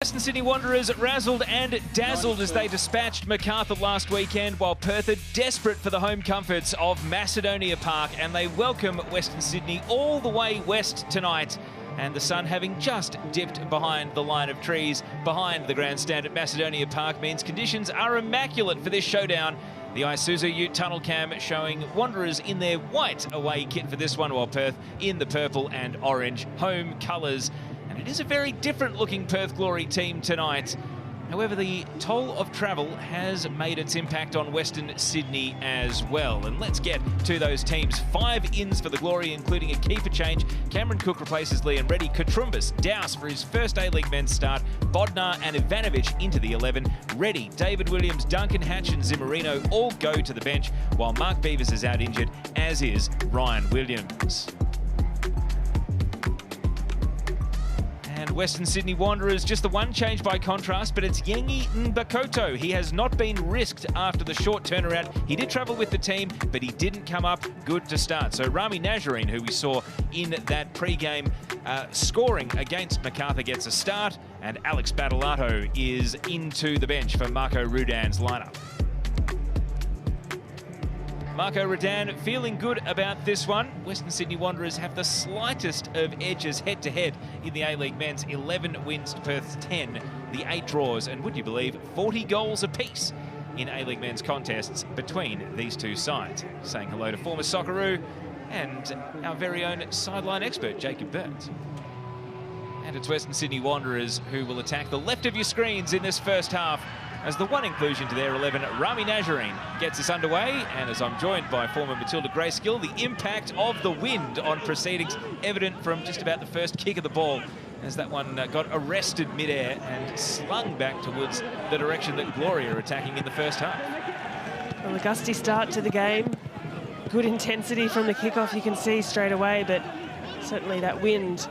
Western Sydney Wanderers razzled and dazzled as they dispatched Macarthur last weekend, while Perth are desperate for the home comforts of Macedonia Park, and they welcome Western Sydney all the way west tonight. And the sun, having just dipped behind the line of trees behind the grandstand at Macedonia Park, means conditions are immaculate for this showdown. The Isuzu Ute Tunnel Cam showing Wanderers in their white away kit for this one, while Perth in the purple and orange home colours. And it is a very different looking Perth Glory team tonight. However, the toll of travel has made its impact on Western Sydney as well. And let's get to those teams. 5 ins for the Glory, including a keeper change. Cameron Cook replaces Liam Reddy. Katrumbas, Douse for his first A-League men's start. Bodnar and Ivanovic into the 11. Reddy, David Williams, Duncan Hatch and Zimmerino all go to the bench, while Mark Beavers is out injured, as is Ryan Williams. And Western Sydney Wanderers, just the one change by contrast, but it's Yengi Mbakoto. He has not been risked after the short turnaround. He did travel with the team, but he didn't come up good to start. So Rami Nazarene, who we saw in that pre-game scoring against Macarthur, gets a start, and Alex Battolato is into the bench for Marco Rudan's lineup. Marco Rudan feeling good about this one. Western Sydney Wanderers have the slightest of edges head-to-head in the A-League men's. 11 wins to Perth's 10, the 8 draws, and would you believe, 40 goals apiece in A-League men's contests between these two sides. Saying hello to former Socceroo and our very own sideline expert, Jacob Burns. And it's Western Sydney Wanderers who will attack the left of your screens in this first half, as the one inclusion to their 11, Rami Nazarene, gets us underway. And as I'm joined by former Matilda Grayskill, the impact of the wind on proceedings evident from just about the first kick of the ball, as that one got arrested midair and slung back towards the direction that Glory are attacking in the first half. Well, a gusty start to the game. Good intensity from the kickoff, you can see straight away, but certainly that wind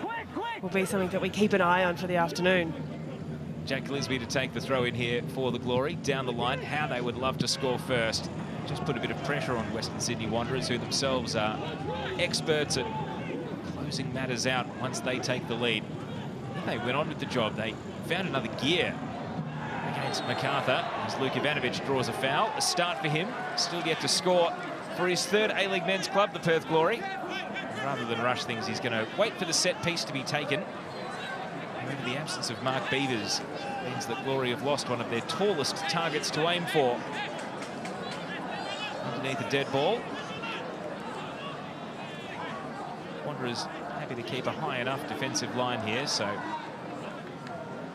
will be something that we keep an eye on for the afternoon. Jack Gillespie to take the throw in here for the Glory. Down the line, how they would love to score first. Just put a bit of pressure on Western Sydney Wanderers, who themselves are experts at closing matters out once they take the lead. They went on with the job. They found another gear against Macarthur as Luke Ivanovic draws a foul. A start for him. Still yet to score for his third A-League men's club, the Perth Glory. Rather than rush things, he's going to wait for the set piece to be taken. However, the absence of Mark Beavers means that Glory have lost one of their tallest targets to aim for. Underneath a dead ball. Wanderers happy to keep a high enough defensive line here, so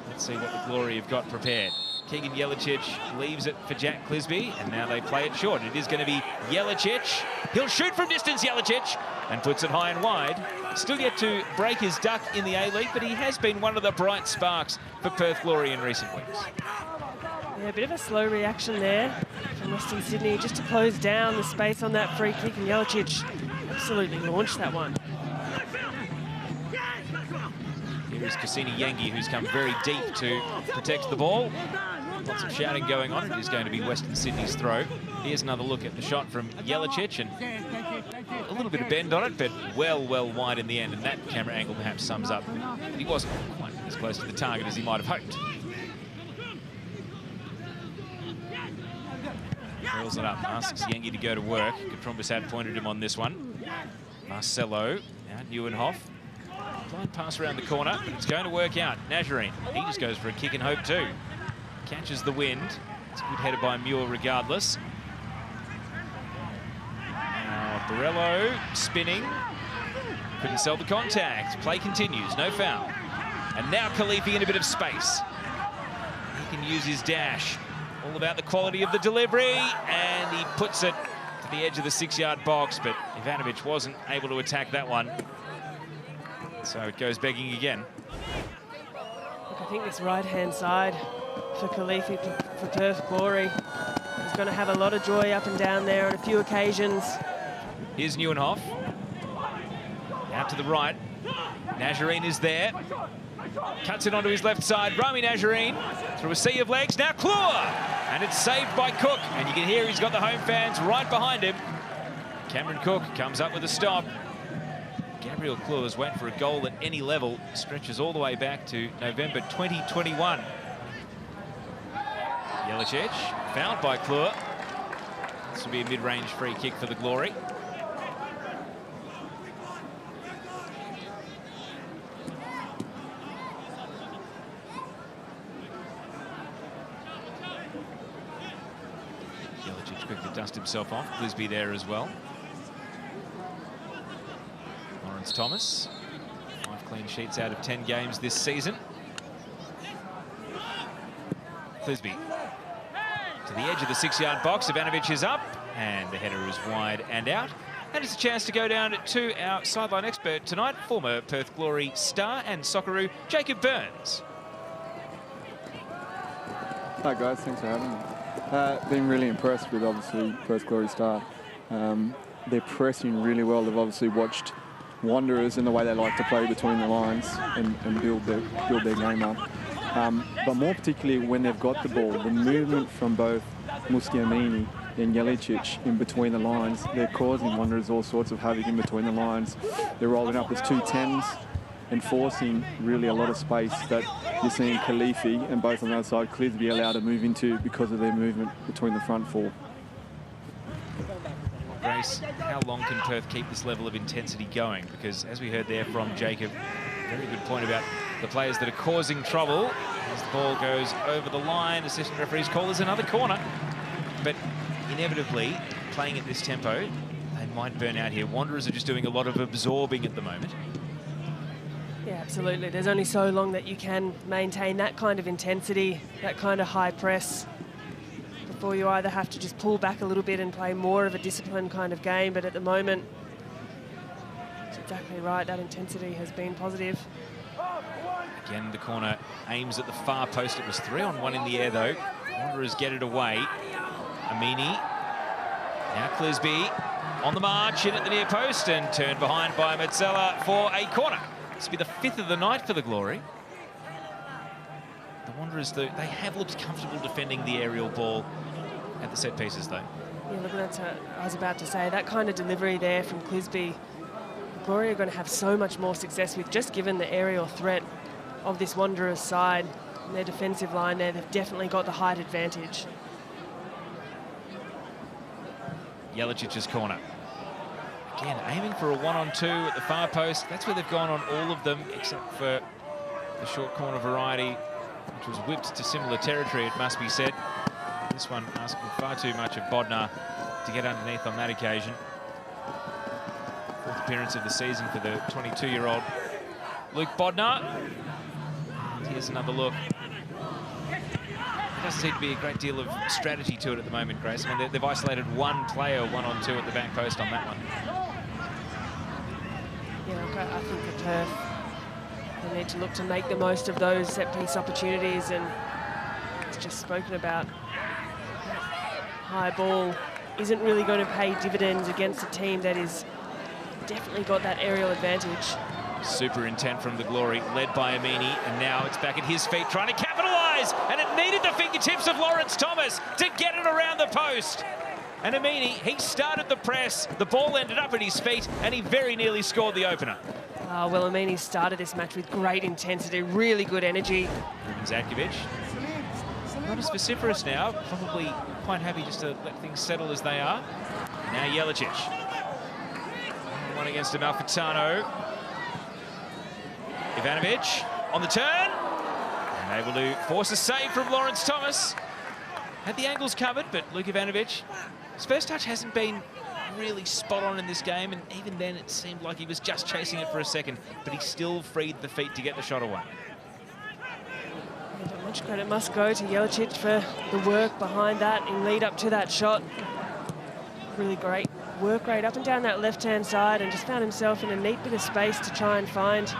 let's see what the Glory have got prepared. Keegan Jelicic leaves it for Jack Gillespie, and now they play it short. It is going to be Jelicic. He'll shoot from distance, Jelicic, and puts it high and wide. Still yet to break his duck in the A-League, but he has been one of the bright sparks for Perth Glory in recent weeks. Yeah, a bit of a slow reaction there from Western Sydney, just to close down the space on that free kick, and Jelicic absolutely launched that one. Here is Cassini Yengi, who's come very deep to protect the ball. Lots of shouting going on. It is going to be Western Sydney's throw. Here's another look at the shot from Jelicic, and a little bit of bend on it, but well wide in the end, and that camera angle perhaps sums up. He wasn't quite as close to the target as he might have hoped. Curls it up, asks Yengi to go to work. Katrumbas had pointed him on this one. Marcelo, now Neuenhoff. Blind pass around the corner, but it's going to work out. Nazarene, he just goes for a kick and hope too. Catches the wind. It's a good header by Muir regardless. Now Borello spinning. Couldn't sell the contact. Play continues, no foul. And now Khalifi in a bit of space. He can use his dash. All about the quality of the delivery, and he puts it to the edge of the 6-yard box, but Ivanovic wasn't able to attack that one. So it goes begging again. Look, I think this right-hand side for Khalifi for Perth Glory is going to have a lot of joy up and down there on a few occasions. Here's Neuenhoff. Out to the right. Nazarene is there. Cuts it onto his left side. Rami Nazarene through a sea of legs. Now Klua! And it's saved by Cook. And you can hear he's got the home fans right behind him. Cameron Cook comes up with a stop. Gabriel Klur is waiting for a goal at any level. Stretches all the way back to November 2021. Jelicic, fouled by Klur. This will be a mid-range free kick for the Glory. Jelicic quickly dust himself off. Clisby there as well. Lawrence Thomas, 5 clean sheets out of 10 games this season. Clisby to the edge of the 6-yard box. Ivanovic is up, and the header is wide and out. And it's a chance to go down to our sideline expert tonight, former Perth Glory star and Socceroo, Jacob Burns. Hi guys, thanks for having me. Been really impressed with obviously Perth Glory star. They're pressing really well. They've obviously watched Wanderers and the way they like to play between the lines and build their game up. But more particularly when they've got the ball, the movement from both Mustiamini and Jelicic in between the lines, they're causing Wanderers all sorts of havoc in between the lines. They're rolling up as 2 10s and forcing really a lot of space that you're seeing Khalifi and both on the other side, Clisby allowed to move into because of their movement between the front 4. Grace, how long can Perth keep this level of intensity going? Because as we heard there from Jacob, very good point about the players that are causing trouble. As the ball goes over the line, assistant referee's call is another corner. But inevitably, playing at this tempo, they might burn out here. Wanderers are just doing a lot of absorbing at the moment. Yeah, absolutely. There's only so long that you can maintain that kind of intensity, that kind of high press, before you either have to just pull back a little bit and play more of a disciplined kind of game. But at the moment, it's exactly right. That intensity has been positive. Again, the corner aims at the far post. It was 3-on-1 in the air, though. Wanderers get it away. Amini. Now Clisby on the march, in at the near post, and turned behind by Metzela for a corner. This will be the 5th of the night for the Glory. The Wanderers, though, they have looked comfortable defending the aerial ball at the set pieces, though. Yeah, look, that's what I was about to say. That kind of delivery there from Clisby, the Glory are going to have so much more success with, just given the aerial threat of this Wanderers side. And their defensive line there, they've definitely got the height advantage. Jelicic's corner. Again, aiming for a 1-on-2 at the far post. That's where they've gone on all of them, except for the short corner variety, which was whipped to similar territory, it must be said. This one asking far too much of Bodnar to get underneath on that occasion. 4th appearance of the season for the 22-year-old Luke Bodnar. And here's another look. There doesn't seem to be a great deal of strategy to it at the moment, Grace. I mean, they've isolated one player, 1-on-2 at the back post on that one. Yeah, look, I think for Perth, they need to look to make the most of those set-piece opportunities, and it's just spoken about. High ball isn't really going to pay dividends against a team that is definitely got that aerial advantage. Super intent from the Glory, led by Amini, and now it's back at his feet trying to capitalise, and it needed the fingertips of Lawrence Thomas to get it around the post. And Amini, he started the press, the ball ended up at his feet, and he very nearly scored the opener. Well, Amini started this match with great intensity, really good energy. Zatkovic, not as vociferous now, probably quite happy just to let things settle as they are. Now Jelicic. One against Amalfitano. Ivanovic on the turn. And able to force a save from Lawrence Thomas. Had the angles covered, but Luke Ivanovic, his first touch hasn't been really spot on in this game, and even then it seemed like he was just chasing it for a second, but he still freed the feet to get the shot away. But much credit must go to Jelicic for the work behind that in lead up to that shot. Really great work rate up and down that left-hand side, and just found himself in a neat bit of space to try and find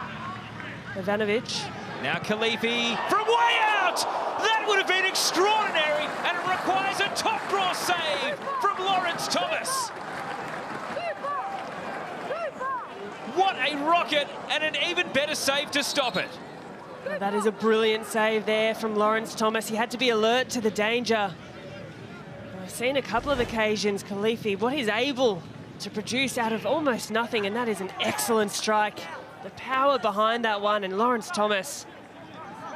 Ivanovic. Now Khalifi from way out! That would have been extraordinary, and it requires a top draw save from Lawrence Thomas. What a rocket, and an even better save to stop it. That is a brilliant save there from Lawrence Thomas. He had to be alert to the danger. I've seen a couple of occasions, Khalifi, what he's able to produce out of almost nothing, and that is an excellent strike. The power behind that one, and Lawrence Thomas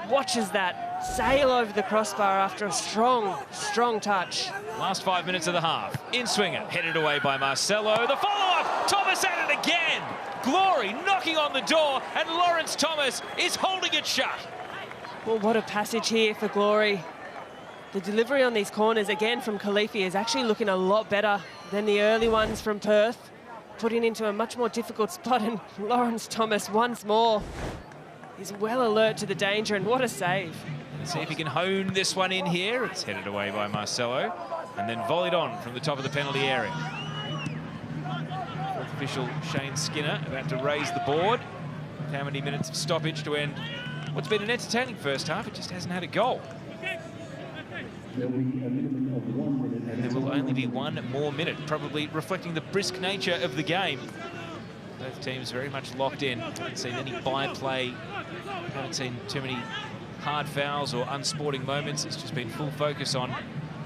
watches that sail over the crossbar after a strong, strong touch. Last 5 minutes of the half. In swinger, headed away by Marcelo. The follow-up, Thomas at it again. Glory knocking on the door, and Lawrence Thomas is holding it shut. Well, what a passage here for Glory. The delivery on these corners, again, from Khalifi is actually looking a lot better than the early ones from Perth, putting into a much more difficult spot, and Lawrence Thomas once more is well alert to the danger, and what a save. Let's see if he can hone this one in here. It's headed away by Marcelo, and then volleyed on from the top of the penalty area. Fourth official Shane Skinner about to raise the board. How many minutes of stoppage to end what's been an entertaining first half? It just hasn't had a goal. And there will only be one more minute, probably reflecting the brisk nature of the game. Both teams very much locked in. Haven't seen any byplay, haven't seen too many hard fouls or unsporting moments. It's just been full focus on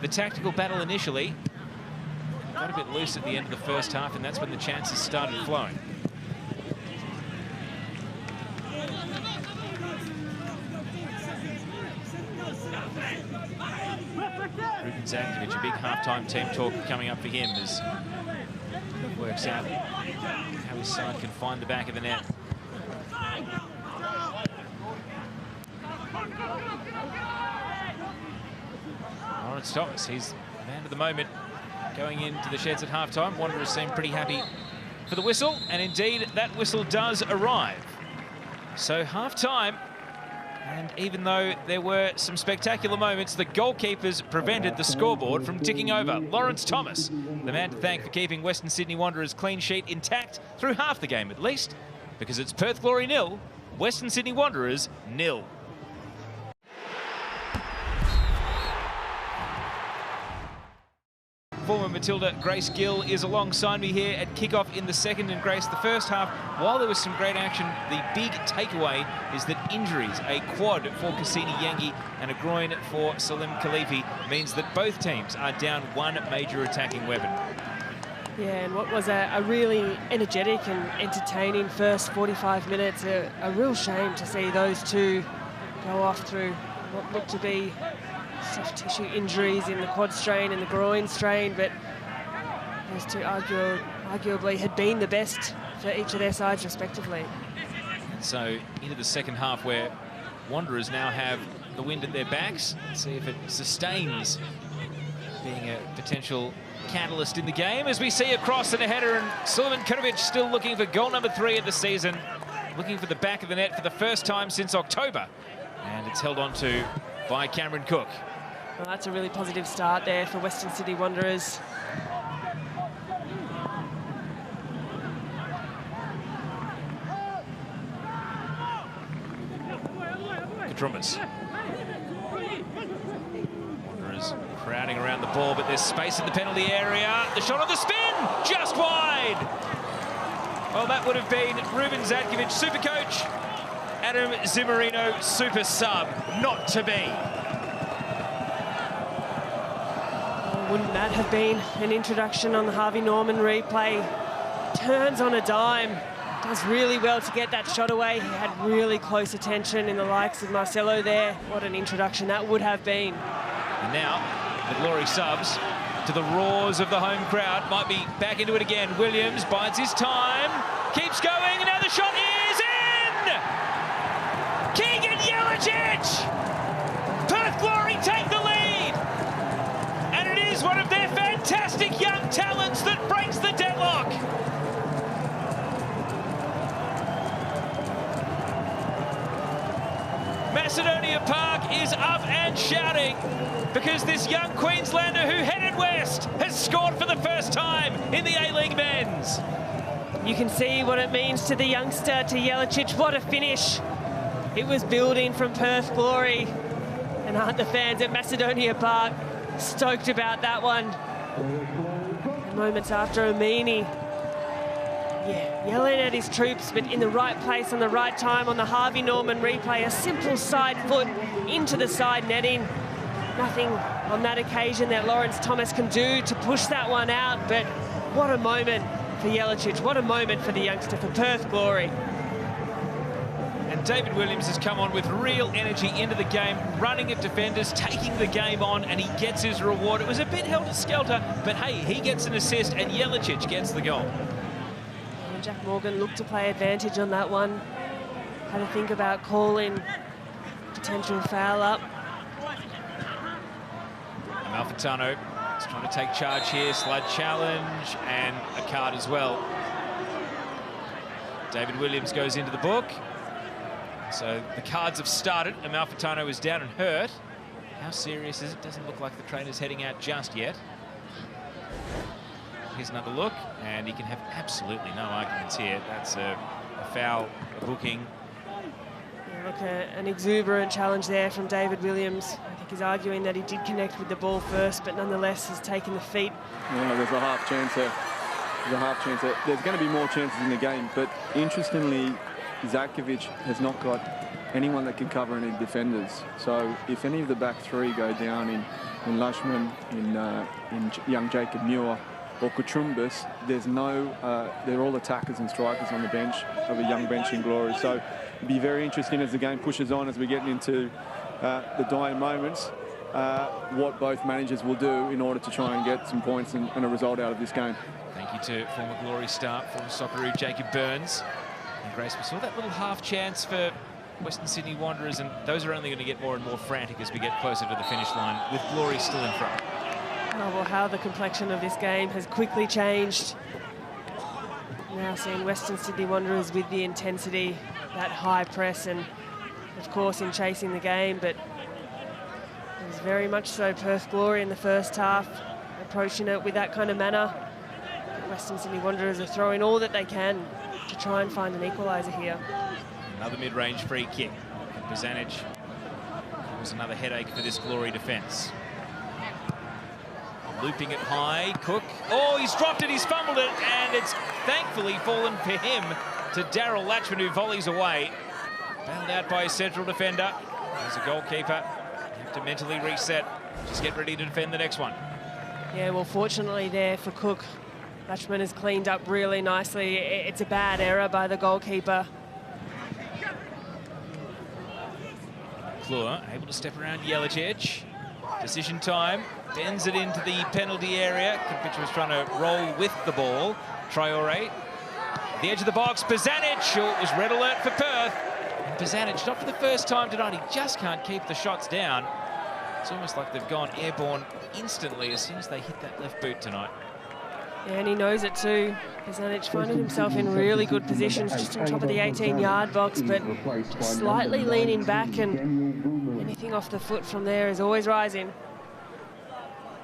the tactical battle initially. Got a bit loose at the end of the first half, and that's when the chances started flowing. Ruben Zadkovic, a big half-time team talk coming up for him as he works out how his side can find the back of the net. Lawrence Thomas, he's the man of the moment going into the sheds at half-time. Wanderers seem pretty happy for the whistle, and indeed that whistle does arrive. So half-time. And even though there were some spectacular moments, the goalkeepers prevented the scoreboard from ticking over. Lawrence Thomas, the man to thank for keeping Western Sydney Wanderers' clean sheet intact through half the game at least, because it's Perth Glory 0, Western Sydney Wanderers 0. Former Matilda Grace Gill is alongside me here at kickoff in the second. And Grace, the first half, while there was some great action, the big takeaway is that injuries, a quad for Cassini Yengi and a groin for Salim Khalifi, means that both teams are down one major attacking weapon. Yeah, and what was a really energetic and entertaining first 45 minutes, a real shame to see those two go off through what looked to be soft tissue injuries in the quad strain and the groin strain, but those two arguably had been the best for each of their sides respectively. And so into the second half, where Wanderers now have the wind at their backs. Let's see if it sustains being a potential catalyst in the game, as we see a cross and a header, and Sulejman Krvic still looking for goal number 3 of the season, looking for the back of the net for the first time since October, and it's held on to by Cameron Cook. Well, that's a really positive start there for Western Sydney Wanderers. Katrumbas. Wanderers crowding around the ball, but there's space in the penalty area. The shot on the spin, just wide. Well, that would have been Ruben Zadkovic, super coach. Adam Zimmerino, super sub, not to be. Wouldn't that have been an introduction on the Harvey Norman replay? Turns on a dime, does really well to get that shot away. He had really close attention in the likes of Marcelo there. What an introduction that would have been. And now, the Glory subs to the roars of the home crowd. Might be back into it again. Williams bides his time, keeps going, and now the shot is in! Keegan Jelacic! Perth Glory take the lead! One of their fantastic young talents that breaks the deadlock. Macedonia Park is up and shouting because this young Queenslander who headed west has scored for the first time in the A-League men's. You can see what it means to the youngster, to Jelacic. What a finish. It was building from Perth Glory. And aren't the fans at Macedonia Park stoked about that one? And moments after, Amini, yelling at his troops, but in the right place on the right time on the Harvey Norman replay. A simple side foot into the side netting. Nothing on that occasion that Lawrence Thomas can do to push that one out, but what a moment for Jelicic. What a moment for the youngster, for Perth Glory. And David Williams has come on with real energy into the game, running at defenders, taking the game on, and he gets his reward. It was a bit helter-skelter, but hey, he gets an assist and Jelicic gets the goal. And Jack Morgan looked to play advantage on that one. Had to think about calling potential foul up. Amalfitano is trying to take charge here, slide challenge, and a card as well. David Williams goes into the book. So the cards have started. Amalfitano is down and hurt. How serious is it? Doesn't look like the trainer's heading out just yet. Here's another look, and he can have absolutely no arguments here. That's a foul, a booking. Yeah, look, an exuberant challenge there from David Williams. I think he's arguing that he did connect with the ball first, but nonetheless has taken the feet. Yeah, there's a half chance there. There's a half chance there. There's going to be more chances in the game, but interestingly, Zatkovic has not got anyone that can cover any defenders. So if any of the back three go down in Lushman, in young Jacob Muir or Kutrumbis, there's no, they're all attackers and strikers on the bench, of a young bench in Glory. So it'll be very interesting as the game pushes on, as we get into the dying moments, what both managers will do in order to try and get some points and a result out of this game. Thank you to former Glory star, former Socceroo Jacob Burns. And Grace, we saw that little half chance for Western Sydney Wanderers, and those are only going to get more and more frantic as we get closer to the finish line, with Glory still in front. Oh, well, how the complexion of this game has quickly changed. Now seeing Western Sydney Wanderers with the intensity, that high press, and of course in chasing the game, but it was very much so Perth Glory in the first half, approaching it with that kind of manner. Western Sydney Wanderers are throwing all that they can to try and find an equaliser here. Another mid-range free kick. Bozanic was another headache for this Glory defence. Looping it high, Cook. Oh, he's dropped it, he's fumbled it, and it's thankfully fallen for him to Daryl Latchman, who volleys away. Bailed out by his central defender. There's a goalkeeper. You have to mentally reset. Just get ready to defend the next one. Yeah, well, fortunately there for Cook, Latchman has cleaned up really nicely. It's a bad error by the goalkeeper. McClure able to step around Jelicic. Decision time. Bends it into the penalty area. Kipich was trying to roll with the ball. Traore. The edge of the box. Bozanic. Oh, it was red alert for Perth. And Bozanic, not for the first time tonight, he just can't keep the shots down. It's almost like they've gone airborne instantly as soon as they hit that left boot tonight. Yeah, and he knows it too. Bozanic finding himself in really good positions just on top of the 18-yard box, but just slightly leaning back, and anything off the foot from there is always rising.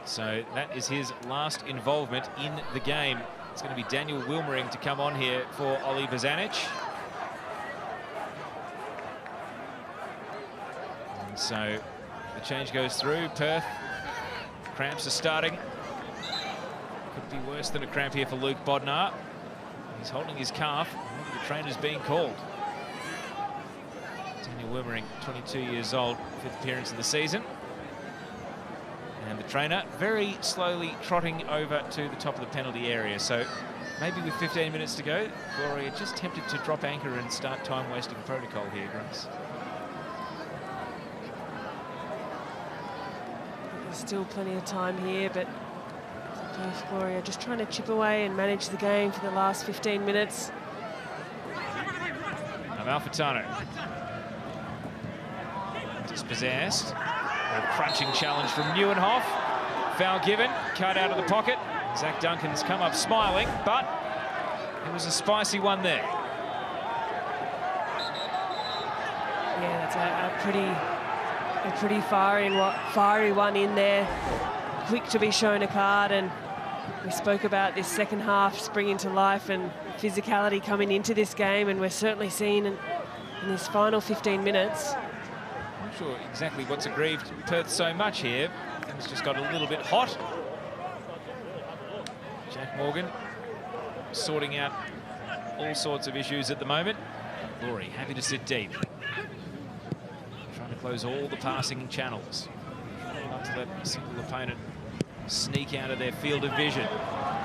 So that is his last involvement in the game. It's going to be Daniel Wilmering to come on here for Ollie Bozanic. And so the change goes through. Perth, cramps are starting. Could be worse than a cramp here for Luke Bodnar. He's holding his calf. Maybe the trainer's being called. Daniel Wilmering, 22 years old, 5th appearance of the season. And the trainer very slowly trotting over to the top of the penalty area. So maybe with 15 minutes to go, Glory are just tempted to drop anchor and start time-wasting protocol here, Grace. There's still plenty of time here, but Perth Glory are just trying to chip away and manage the game for the last 15 minutes. Amalfitano. Dispossessed. A crunching challenge from Nieuwenhof. Foul given, cut out of the pocket. Zach Duncan's come up smiling, but it was a spicy one there. Yeah, that's a pretty fiery one in there. Quick to be shown a card, and we spoke about this second half springing to life and physicality coming into this game, and we're certainly seeing in this final 15 minutes. I'm not sure exactly what's aggrieved Perth so much here. Things just got a little bit hot. Jack Morgan sorting out all sorts of issues at the moment. Glory happy to sit deep. Trying to close all the passing channels. Not to let a single opponent sneak out of their field of vision.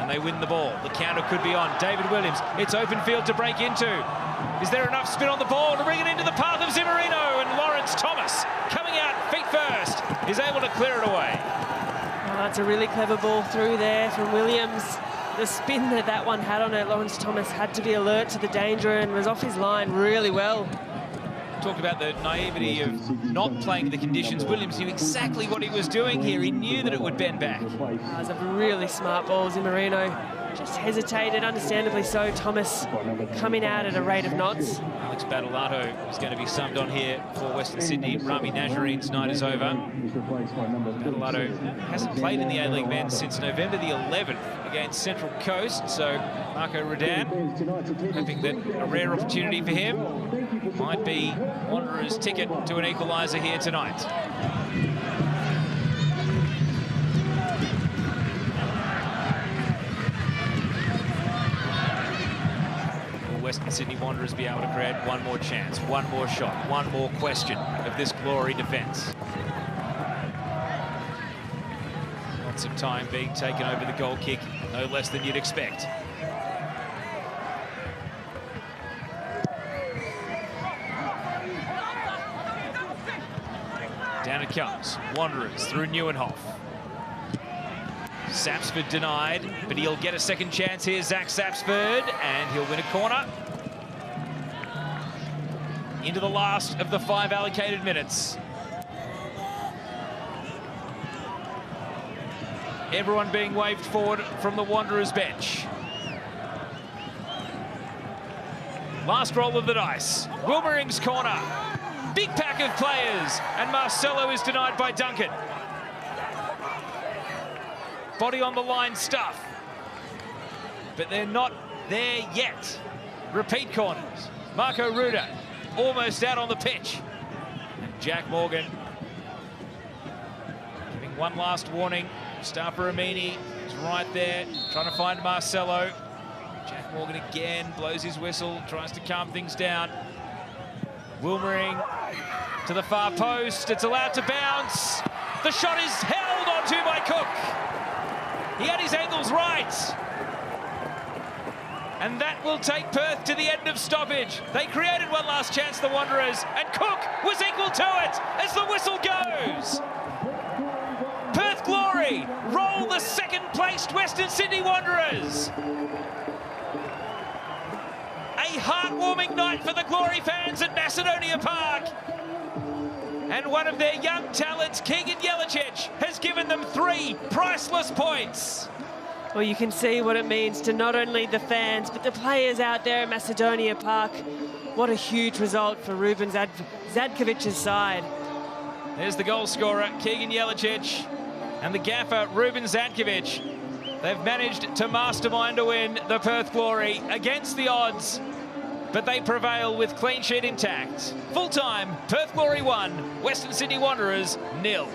And they win the ball. The counter could be on. David Williams. It's open field to break into. Is there enough spin on the ball to bring it into the path of Zimmerino? And Lawrence Thomas, coming out feet first, is able to clear it away. Oh, that's a really clever ball through there from Williams. The spin that one had on it, Lawrence Thomas had to be alert to the danger and was off his line really well. Talk about the naivety of not playing the conditions. Williams knew exactly what he was doing here. He knew that it would bend back. That was a really smart ball. Zimmerino just hesitated, understandably so. Thomas coming out at a rate of knots. Alex Battolato is going to be subbed on here for Western Sydney. Rami Nazarine's night is over. Battolato hasn't played in the A-League men since November the 11th against Central Coast, so Marco Rudan hoping that a rare opportunity for him might be Wanderers' ticket to an equaliser here tonight. Will Western Sydney Wanderers be able to create one more chance, one more shot, one more question of this Glory defence? Lots of time being taken over the goal kick, no less than you'd expect. Down it comes. Wanderers through Nieuwenhof. Sapsford denied, but he'll get a second chance here, Zach Sapsford, and he'll win a corner. Into the last of the 5 allocated minutes. Everyone being waved forward from the Wanderers bench. Last roll of the dice. Wilmering's corner. Big pack of players, and Marcelo is denied by Duncan. Body on the line stuff. But they're not there yet. Repeat corners. Marco Ruda almost out on the pitch. And Jack Morgan giving one last warning. Mustafa Amini is right there, trying to find Marcelo. Jack Morgan again blows his whistle, tries to calm things down. Wilmering to the far post. It's allowed to bounce. The shot is held onto by Cook. He had his angles right. And that will take Perth to the end of stoppage. They created one last chance, the Wanderers, and Cook was equal to it as the whistle goes. Perth Glory roll the second-placed Western Sydney Wanderers. A heartwarming night for the Glory fans at Macedonia Park. And one of their young talents, Keegan Jelicic, has given them 3 priceless points. Well, you can see what it means to not only the fans, but the players out there at Macedonia Park. What a huge result for Ruben Zadkovic's side. There's the goal scorer, Keegan Jelicic, and the gaffer, Ruben Zadkovic. They've managed to mastermind a win, the Perth Glory, against the odds, but they prevail with clean sheet intact. Full time, Perth Glory 1, Western Sydney Wanderers 0.